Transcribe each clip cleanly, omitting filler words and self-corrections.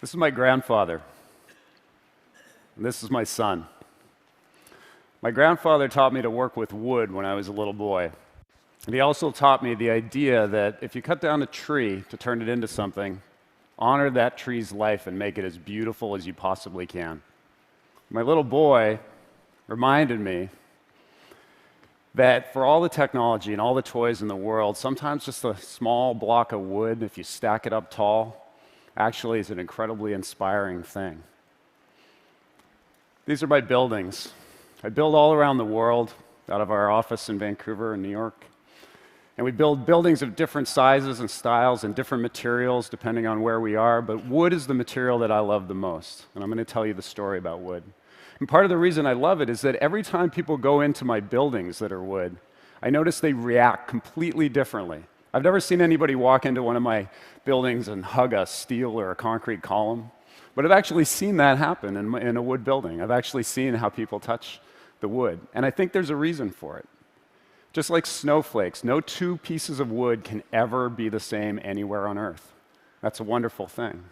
This is my grandfather, and this is my son. My grandfather taught me to work with wood when I was a little boy. And he also taught me the idea that if you cut down a tree to turn it into something, honor that tree's life and make it as beautiful as you possibly can. My little boy reminded me that for all the technology and all the toys in the world, sometimes just a small block of wood, if you stack it up tall, actually is an incredibly inspiring thing. These are my buildings. I build all around the world out of our office in Vancouver and New York. And we build buildings of different sizes and styles and different materials depending on where we are, but wood is the material that I love the most. And I'm going to tell you the story about wood. And part of the reason I love it is that every time people go into my buildings that are wood, I notice they react completely differently. I've never seen anybody walk into one of my buildings and hug a steel or a concrete column, but I've actually seen that happen in a wood building. I've actually seen how people touch the wood, and I think there's a reason for it. Just like snowflakes, no two pieces of wood can ever be the same anywhere on Earth. That's a wonderful thing.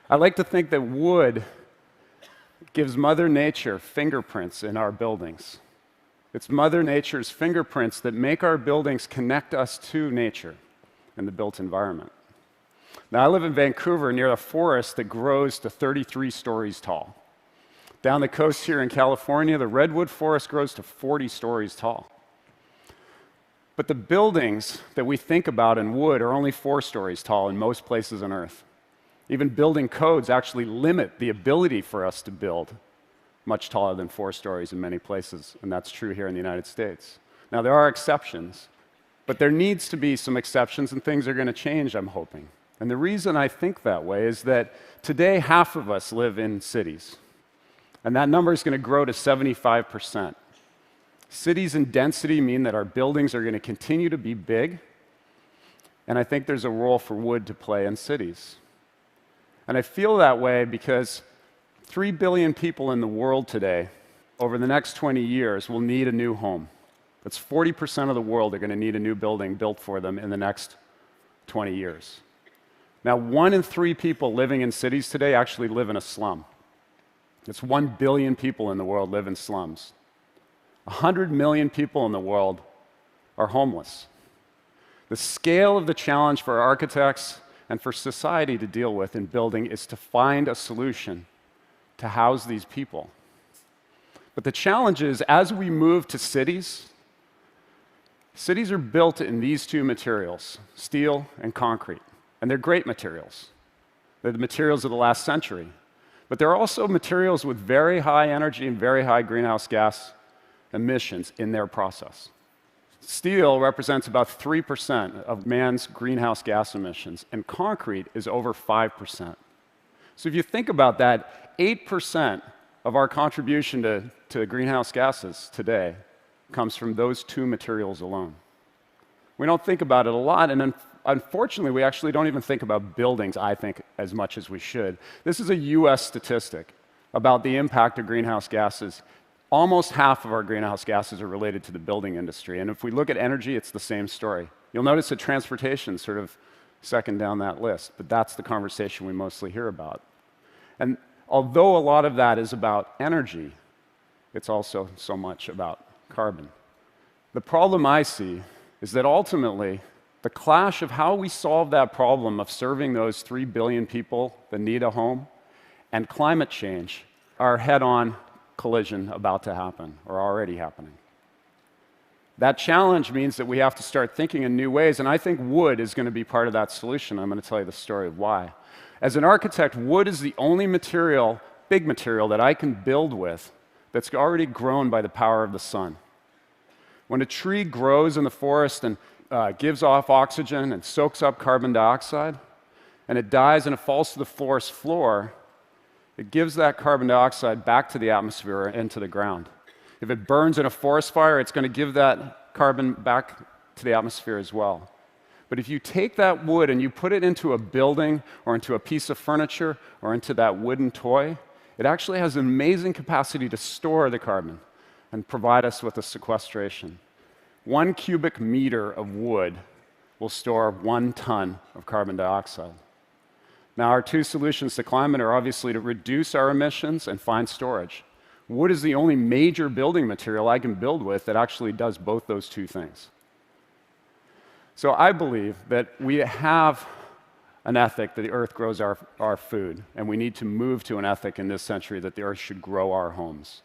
I like to think that wood gives Mother Nature fingerprints in our buildings. It's Mother Nature's fingerprints that make our buildings connect us to nature and the built environment. Now, I live in Vancouver near a forest that grows to 33 stories tall. Down the coast here in California, the redwood forest grows to 40 stories tall. But the buildings that we think about in wood are only 4 stories tall in most places on Earth. Even building codes actually limit the ability for us to build much taller than 4 stories in many places, and that's true here in the United States. Now, there are exceptions, but there needs to be some exceptions, and things are going to change, I'm hoping. And the reason I think that way is that today, half of us live in cities, and that number is going to grow to 75%. Cities and density mean that our buildings are going to continue to be big, and I think there's a role for wood to play in cities. And I feel that way because 3 billion people in the world today, over the next 20 years, will need a new home. That's 40% of the world are going to need a new building built for them in the next 20 years. Now, 1 in 3 people living in cities today actually live in a slum. It's 1 billion people in the world live in slums. 100 million people in the world are homeless. The scale of the challenge for architects and for society to deal with in building is to find a solution to house these people. But the challenge is, as we move to cities, cities are built in these 2 materials, steel and concrete. And they're great materials. They're the materials of the last century. But they're also materials with very high energy and very high greenhouse gas emissions in their process. Steel represents about 3% of man's greenhouse gas emissions, and concrete is over 5%. So if you think about that, 8% of our contribution to greenhouse gases today comes from those 2 materials alone. We don't think about it a lot, and unfortunately, we actually don't even think about buildings, I think, as much as we should. This is a US statistic about the impact of greenhouse gases. Almost half of our greenhouse gases are related to the building industry, and if we look at energy, it's the same story. You'll notice that transportation is sort of second down that list, but that's the conversation we mostly hear about. And although a lot of that is about energy, it's also so much about carbon. The problem I see is that ultimately, the clash of how we solve that problem of serving those 3 billion people that need a home and climate change are head-on collision about to happen, or already happening. That challenge means that we have to start thinking in new ways, and I think wood is going to be part of that solution. I'm going to tell you the story of why. As an architect, wood is the only material, big material, that I can build with that's already grown by the power of the sun. When a tree grows in the forest and gives off oxygen and soaks up carbon dioxide, and it dies and it falls to the forest floor, it gives that carbon dioxide back to the atmosphere and into the ground. If it burns in a forest fire, it's going to give that carbon back to the atmosphere as well. But if you take that wood and you put it into a building or into a piece of furniture or into that wooden toy, it actually has an amazing capacity to store the carbon and provide us with a sequestration. 1 cubic meter of wood will store 1 ton of carbon dioxide. Now, our two solutions to climate are obviously to reduce our emissions and find storage. Wood is the only major building material I can build with that actually does both those two things. So I believe that we have an ethic that the earth grows our food, and we need to move to an ethic in this century that the earth should grow our homes.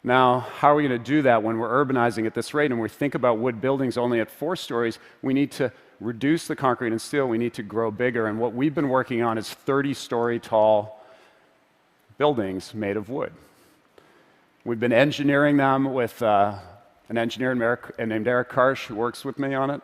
Now, how are we going to do that when we're urbanizing at this rate and we think about wood buildings only at 4 stories? We need to reduce the concrete and steel. We need to grow bigger, and what we've been working on is 30-story tall buildings made of wood. We've been engineering them with an engineer named Eric Karsh who works with me on it.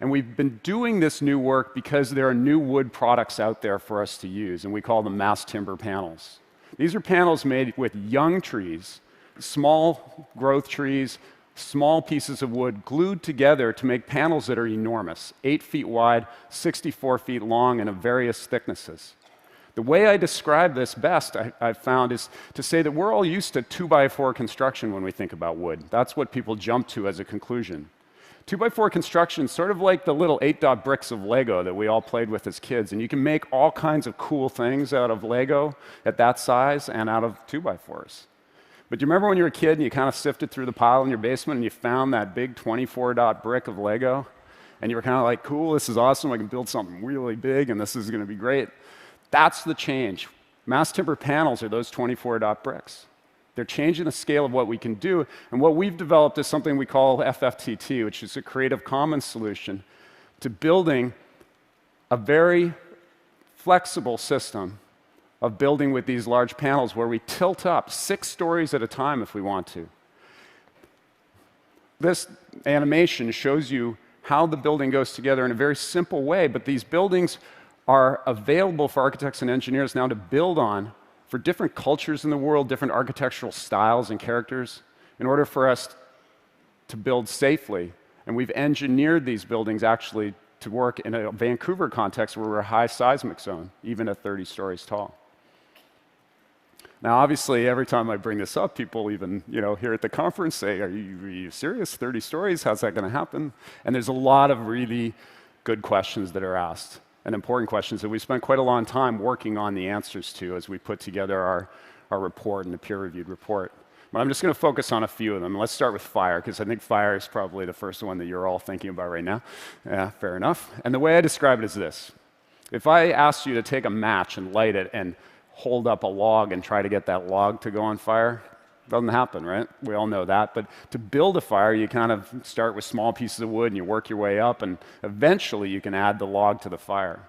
And we've been doing this new work because there are new wood products out there for us to use, and we call them mass timber panels. These are panels made with young trees, small growth trees, small pieces of wood glued together to make panels that are enormous, 8 feet wide, 64 feet long, and of various thicknesses. The way I describe this best, I've found, is to say that we're all used to 2x4 construction when we think about wood. That's what people jump to as a conclusion. 2x4 construction is sort of like the little 8-dot bricks of Lego that we all played with as kids, and you can make all kinds of cool things out of Lego at that size and out of 2x4s. But do you remember when you were a kid and you kind of sifted through the pile in your basement and you found that big 24-dot brick of Lego? And you were kind of like, cool, this is awesome, I can build something really big and this is going to be great. That's the change. Mass timber panels are those 24-dot bricks. They're changing the scale of what we can do, and what we've developed is something we call FFTT, which is a Creative Commons solution to building a very flexible system of building with these large panels where we tilt up 6 stories at a time if we want to. This animation shows you how the building goes together in a very simple way, but these buildings are available for architects and engineers now to build on for different cultures in the world, different architectural styles and characters, in order for us to build safely. And we've engineered these buildings actually to work in a Vancouver context where we're a high seismic zone, even at 30 stories tall. Now, obviously, every time I bring this up, people even, here at the conference say, are you serious? 30 stories? How's that going to happen? And there's a lot of really good questions that are asked, and important questions that we spent quite a long time working on the answers to as we put together our report and the peer-reviewed report. But I'm just going to focus on a few of them. Let's start with fire, because I think fire is probably the first one that you're all thinking about right now. Yeah, fair enough. And the way I describe it is this. If I asked you to take a match and light it and hold up a log and try to get that log to go on fire, it doesn't happen, right? We all know that. But to build a fire, you kind of start with small pieces of wood and you work your way up, and eventually you can add the log to the fire.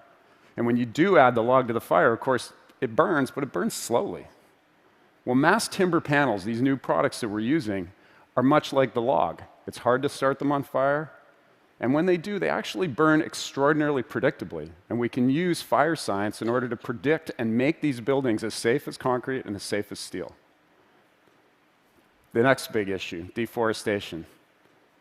And when you do add the log to the fire, of course, it burns, but it burns slowly. Well, mass timber panels, these new products that we're using, are much like the log. It's hard to start them on fire, and when they do, they actually burn extraordinarily predictably. And we can use fire science in order to predict and make these buildings as safe as concrete and as safe as steel. The next big issue, deforestation.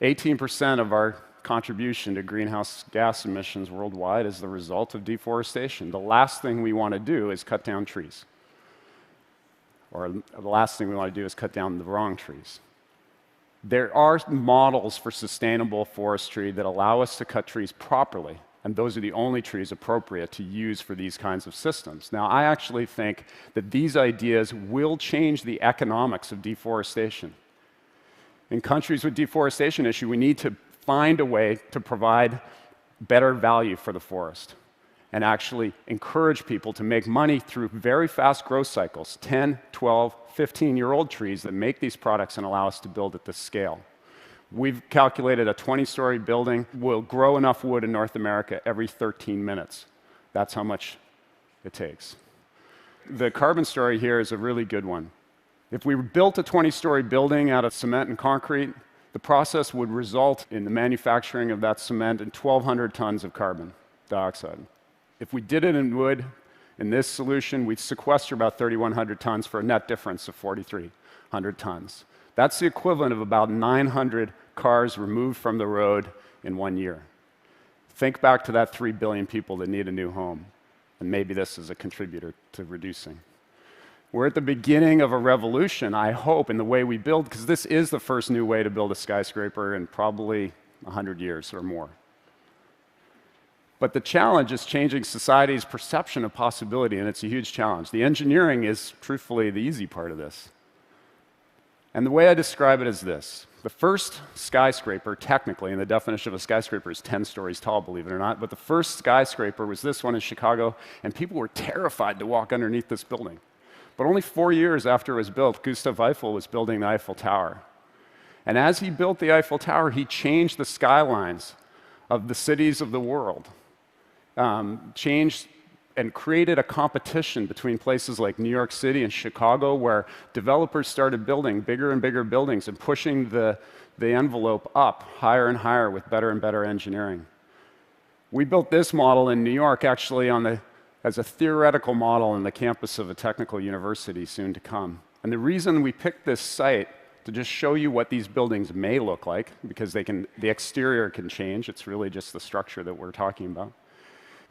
18% of our contribution to greenhouse gas emissions worldwide is the result of deforestation. The last thing we want to do is cut down trees. Or the last thing we want to do is cut down the wrong trees. There are models for sustainable forestry that allow us to cut trees properly, and those are the only trees appropriate to use for these kinds of systems. Now, I actually think that these ideas will change the economics of deforestation. In countries with deforestation issue, we need to find a way to provide better value for the forest and actually encourage people to make money through very fast growth cycles, 10, 12, 15-year-old trees that make these products and allow us to build at this scale. We've calculated a 20-story building will grow enough wood in North America every 13 minutes. That's how much it takes. The carbon story here is a really good one. If we built a 20-story building out of cement and concrete, the process would result in the manufacturing of that cement in 1,200 tons of carbon dioxide. If we did it in wood, in this solution, we'd sequester about 3,100 tons for a net difference of 4,300 tons. That's the equivalent of about 900 cars removed from the road in 1 year. Think back to that 3 billion people that need a new home, and maybe this is a contributor to reducing. We're at the beginning of a revolution, I hope, in the way we build, because this is the first new way to build a skyscraper in probably 100 years or more. But the challenge is changing society's perception of possibility, and it's a huge challenge. The engineering is, truthfully, the easy part of this. And the way I describe it is this. The first skyscraper, technically, and the definition of a skyscraper is 10 stories tall, believe it or not, but the first skyscraper was this one in Chicago, and people were terrified to walk underneath this building. But only 4 years after it was built, Gustav Eiffel was building the Eiffel Tower. And as he built the Eiffel Tower, he changed the skylines of the cities of the world, changed and created a competition between places like New York City and Chicago, where developers started building bigger and bigger buildings and pushing the envelope up higher and higher with better and better engineering. We built this model in New York actually as a theoretical model on the campus of a technical university soon to come. And the reason we picked this site to just show you what these buildings may look like, because the exterior can change, it's really just the structure that we're talking about.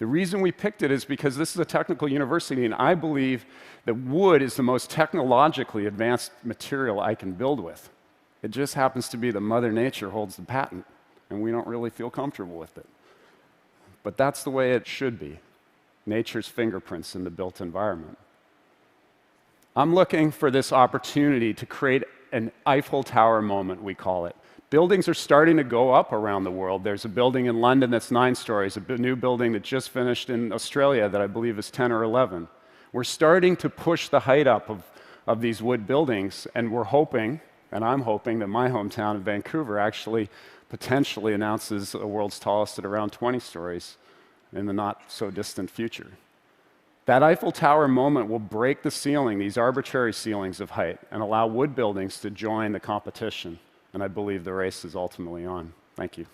The reason we picked it is because this is a technical university, and I believe that wood is the most technologically advanced material I can build with. It just happens to be that Mother Nature holds the patent, and we don't really feel comfortable with it. But that's the way it should be, nature's fingerprints in the built environment. I'm looking for this opportunity to create an Eiffel Tower moment, we call it. Buildings are starting to go up around the world. There's a building in London that's 9 stories, a new building that just finished in Australia that I believe is 10 or 11. We're starting to push the height up of these wood buildings, and we're hoping, and I'm hoping, that my hometown of Vancouver actually potentially announces the world's tallest at around 20 stories in the not-so-distant future. That Eiffel Tower moment will break the ceiling, these arbitrary ceilings of height, and allow wood buildings to join the competition. And I believe the race is ultimately on. Thank you.